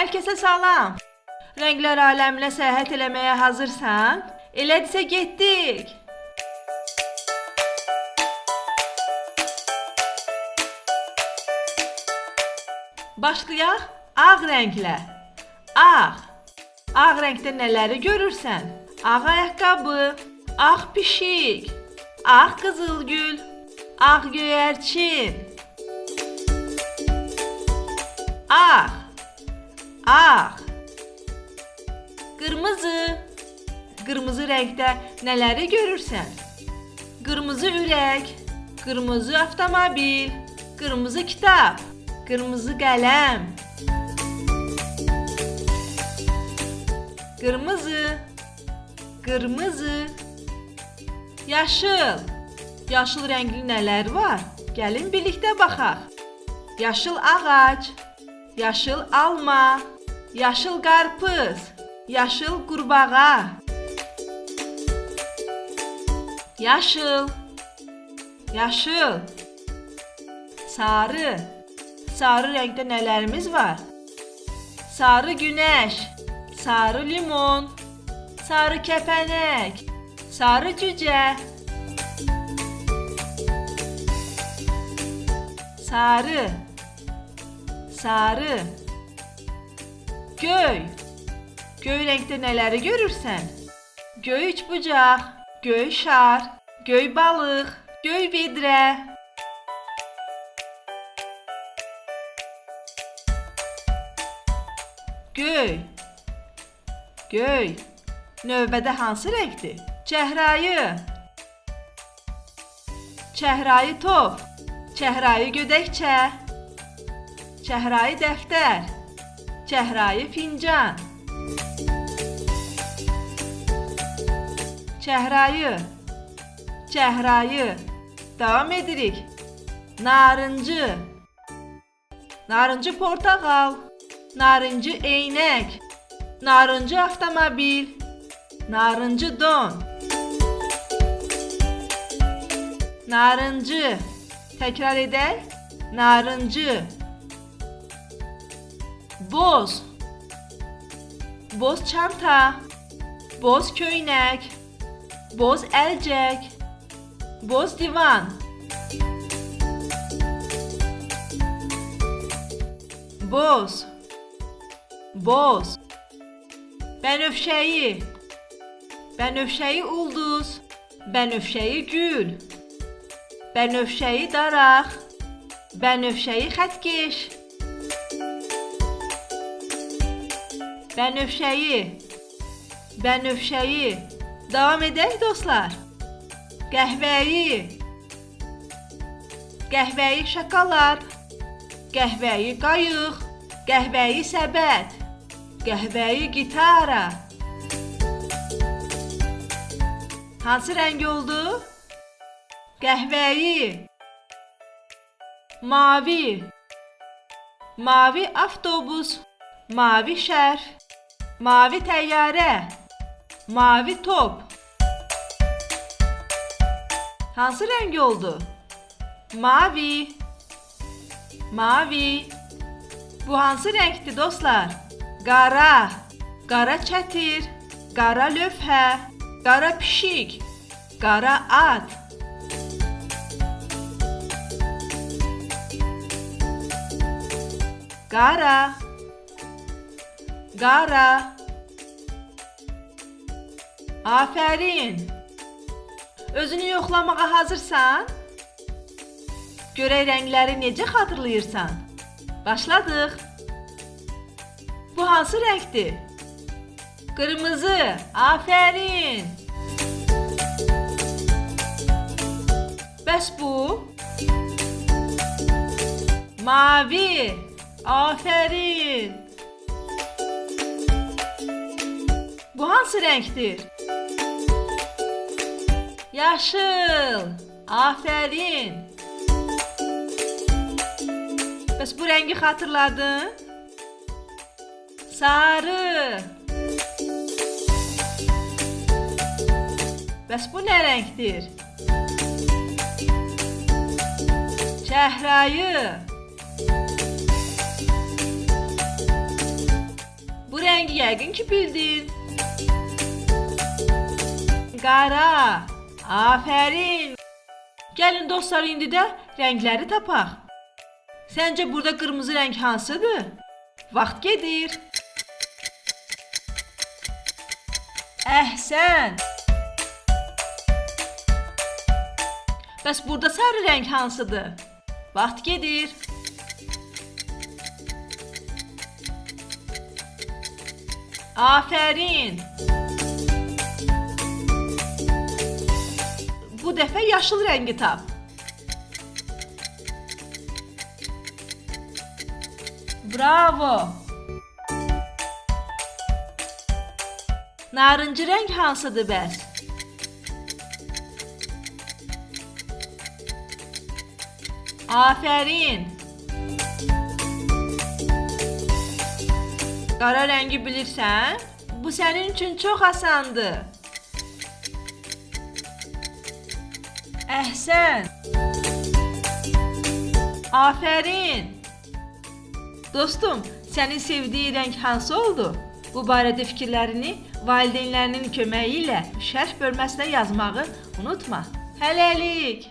Hər kəsə salam. Rənglər aləminə səyahət eləməyə hazırsan? Elədirsə getdik. Başlayaq ağ rənglə. Ağ. Ağ rəngdə nələri görürsən? Ağ ayaqqabı, ağ pişik, ağ qızılgül, ağ göyərçin. Ağ. Ağ. Qırmızı. Qırmızı rəngdə nələri görürsən? Qırmızı ürək, qırmızı avtomobil, qırmızı kitab, qırmızı qələm. Qırmızı. Qırmızı. Yaşıl. Yaşıl rəngli nələr var? Gəlin birlikdə baxaq. Yaşıl ağac, yaşıl alma, yaşıl qarpız, yaşıl qurbağa. Yaşıl. Yaşıl. Sarı. Sarı rəngdə nələrimiz var? Sarı günəş, sarı limon, sarı kəpənək, sarı cücə. Sarı. Sarı. Göy. Göy rəngdə nələri görürsən? Göy üçbucaq, göy şar, göy balıq, göy vedrə. Göy. Göy. Növbədə hansı rəngdir? Çəhrayı. Çəhrayı top, çəhrayı gödəkçə, çəhrayı dəftər, çəhrayı fincan. Çəhrayı. Çəhrayı. Davam edirik. Narıncı. Narıncı portağal, narıncı eynək, narıncı avtomobil, narıncı don. Narıncı. Təkrar edək. Narıncı. Boz. Boz çanta, boz köynək, boz əlcək, boz divan. Boz. Boz. Bənövşəyi. Bənövşəyi ulduz, bənövşəyi gül, bənövşəyi daraq, bənövşəyi xətkeş. Bənövşəyi. Bənövşəyi. Davam edək dostlar. Qəhvəyi. Qəhvəyi şokolad, qəhvəyi qayıq, qəhvəyi səbət, qəhvəyi gitara. Hansı rəng oldu? Qəhvəyi. Mavi. Mavi avtobus, mavi şərf, mavi təyyarə, mavi top. Hansı rəng oldu? Mavi. Mavi. Bu hansı rəngdir dostlar? Qara. Qara çətir, qara lövhə, qara pişik, qara at. Qara. Qara. Afərin. Özünü yoxlamağa hazırsan? Görək rəngləri necə xatırlayırsan? Başladıq. Bu hansı rəngdir? Qırmızı. Afərin. Bəs bu? Mavi. Afərin. Bu hansı rəngdir? Yaşıl. Afərin. Bəs bu rəngi xatırladın? Sarı. Bəs bu nə rəngdir? Çəhrayı. rəngi yəqin ki bildin. Qara. Afərin. Gəlin dostlar, indi də rəngləri tapaq. Səncə burada qırmızı rəng hansıdır? Vaxt gedir. Əhsən. Bəs burada sarı rəng hansıdır? Vaxt gedir. Afərin. Bu dəfə yaşıl rəngi tap. Bravo. Narıncı rəng hansıdır bəs? Afərin. Qara rəngi bilirsən? Bu sənin üçün çox asandır. Əhsən. Afərin. Dostum, sənin sevdiyi rəng hansı oldu? Bu barədə fikirlərini valideynlərinin köməyi ilə şərh bölməsinə yazmağı unutma. Hələlik.